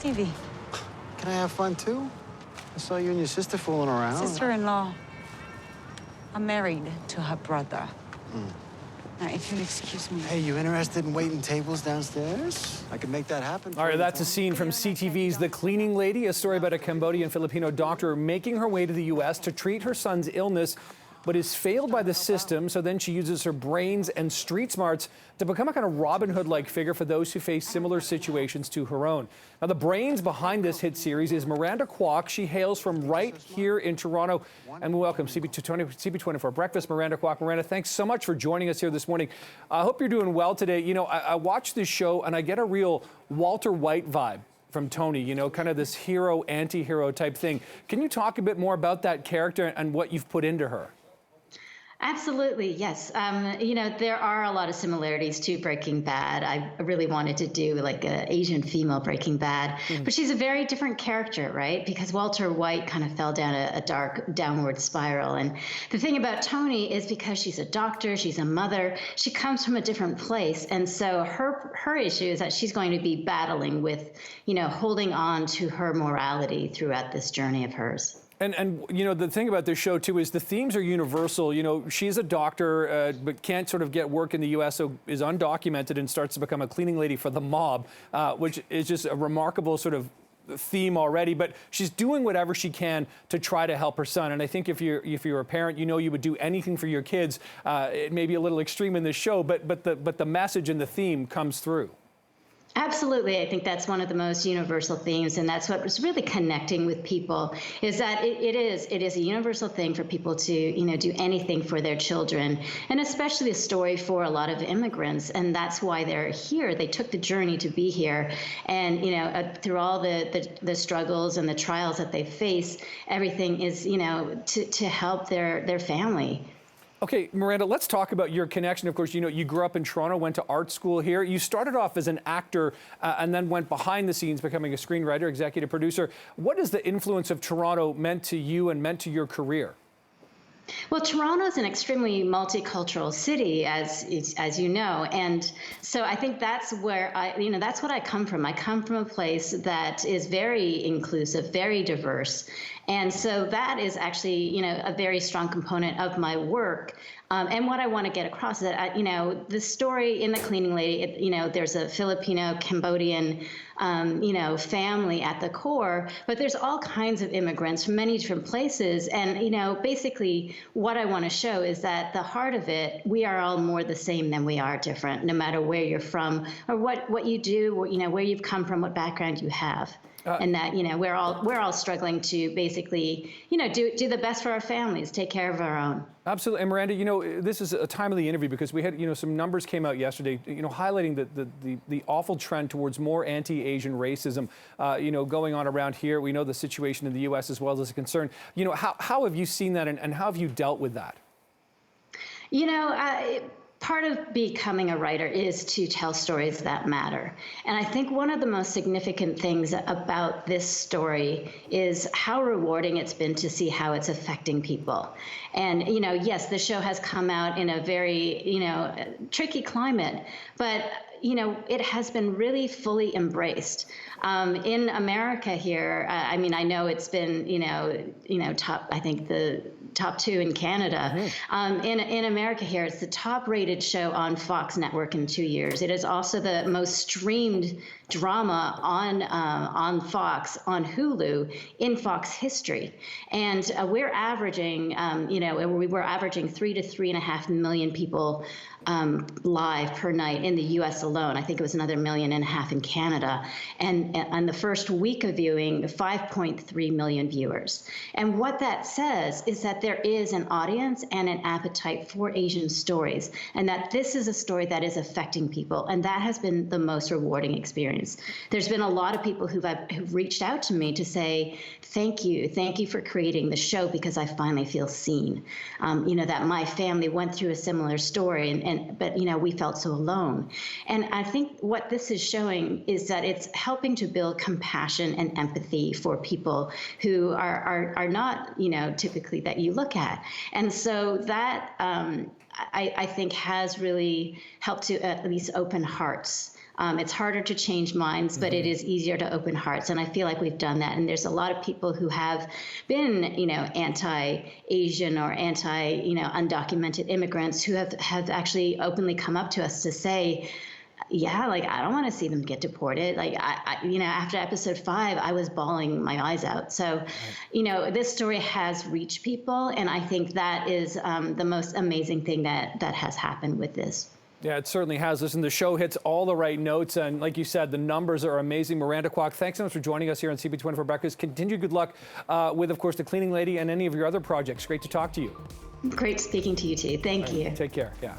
Stevie, Can I have fun too? I saw you and your sister fooling around. sister-in-law. I'm married to her brother. Now, if you'll excuse me. Hey, you interested in waiting tables downstairs? I could make that happen. All right, that's a scene from CTV's The Cleaning Lady, a story about a Cambodian Filipino doctor making her way to the U.S. to treat her son's illness, but is failed by the system. So then she uses her brains and street smarts to become a kind of Robin Hood-like figure for those who face similar situations to her own. Now, the brains behind this hit series is Miranda Kwok. She hails from right here in Toronto. And we welcome CP24 Breakfast, Miranda Kwok. Miranda, thanks so much for joining us here this morning. I hope you're doing well today. You know, I watched this show and I get a real Walter White vibe from Tony, you know, kind of this hero, anti-hero type thing. Can you talk a bit more about that character and what you've put into her? Absolutely, yes. You know, there are a lot of similarities to Breaking Bad. I really wanted to do like an Asian female Breaking Bad, but she's a very different character, right? Because Walter White kind of fell down a dark downward spiral. And the thing about Tony is because she's a doctor, she's a mother, she comes from a different place. And so her issue is that she's going to be battling with, you know, holding on to her morality throughout this journey of hers. And you know, the thing about this show, too, is the themes are universal. You know, she's a doctor, but can't sort of get work in the U.S., so is undocumented and starts to become a cleaning lady for the mob, which is just a remarkable sort of theme already. But she's doing whatever she can to try to help her son. And I think if you're a parent, you know you would do anything for your kids. It may be a little extreme in this show, but the message and the theme comes through. Absolutely. I think that's one of the most universal themes, and that's what was really connecting with people, is that it is a universal thing for people to, you know, do anything for their children, and especially a story for a lot of immigrants, and that's why they're here. They took the journey to be here, and, you know, through all the struggles and the trials that they face, everything is, you know, to help their family. Okay, Miranda, let's talk about your connection. Of course, you know, you grew up in Toronto, went to art school here. You started off as an actor and then went behind the scenes, becoming a screenwriter, executive producer. What has the influence of Toronto meant to you and meant to your career? Well, Toronto is an extremely multicultural city, as you know, and so I think that's where that's what I come from. I come from a place that is very inclusive, very diverse, and so that is actually, you know, a very strong component of my work. And what I want to get across is that, you know, the story in The Cleaning Lady, you know, there's a Filipino, Cambodian, you know, family at the core, but there's all kinds of immigrants from many different places. And, you know, basically what I want to show is that the heart of it, we are all more the same than we are different, no matter where you're from or what you do, you know, where you've come from, what background you have. And that, you know, we're all struggling to basically, you know, do the best for our families, take care of our own. Absolutely. And Miranda, you know, this is a timely interview because we had, you know, some numbers came out yesterday, you know, highlighting the awful trend towards more anti-Asian racism, you know, going on around here. We know the situation in the U.S. as well as a concern. You know, how have you seen that and how have you dealt with that? You know, part of becoming a writer is to tell stories that matter. And I think one of the most significant things about this story is how rewarding it's been to see how it's affecting people. And, you know, yes, the show has come out in a very, you know, tricky climate, but, you know, it has been really fully embraced. In America here, I mean, I know it's been, you know, top, I think the top 2 in Canada. In America here, it's the top rated show on Fox Network in 2 years. It is also the most streamed drama on Fox, on Hulu, in Fox history. And we're averaging, you know, we were averaging 3 to 3.5 million people live per night in the U.S. alone. I think it was another 1.5 million in Canada. And on the first week of viewing, 5.3 million viewers. And what that says is that there is an audience and an appetite for Asian stories, and that this is a story that is affecting people. And that has been the most rewarding experience. There's been a lot of people who've reached out to me to say, thank you for creating the show because I finally feel seen. You know, that my family went through a similar story, but, you know, we felt so alone. And I think what this is showing is that it's helping to build compassion and empathy for people who are not, you know, typically that you look at. And so that I think has really helped to at least open hearts It's harder to change minds, but it is easier to open hearts. And I feel like we've done that. And there's a lot of people who have been, anti-Asian or undocumented immigrants who have actually openly come up to us to say, yeah, like, I don't want to see them get deported. Like, after episode 5, I was bawling my eyes out. So, this story has reached people. And I think that is the most amazing thing that has happened with this. Yeah, it certainly has. Listen, the show hits all the right notes. And like you said, the numbers are amazing. Miranda Kwok, thanks so much for joining us here on CP24 Breakfast. Continued good luck with, of course, The Cleaning Lady and any of your other projects. Great to talk to you. Great speaking to you, too. Thank you. Take care. Yeah.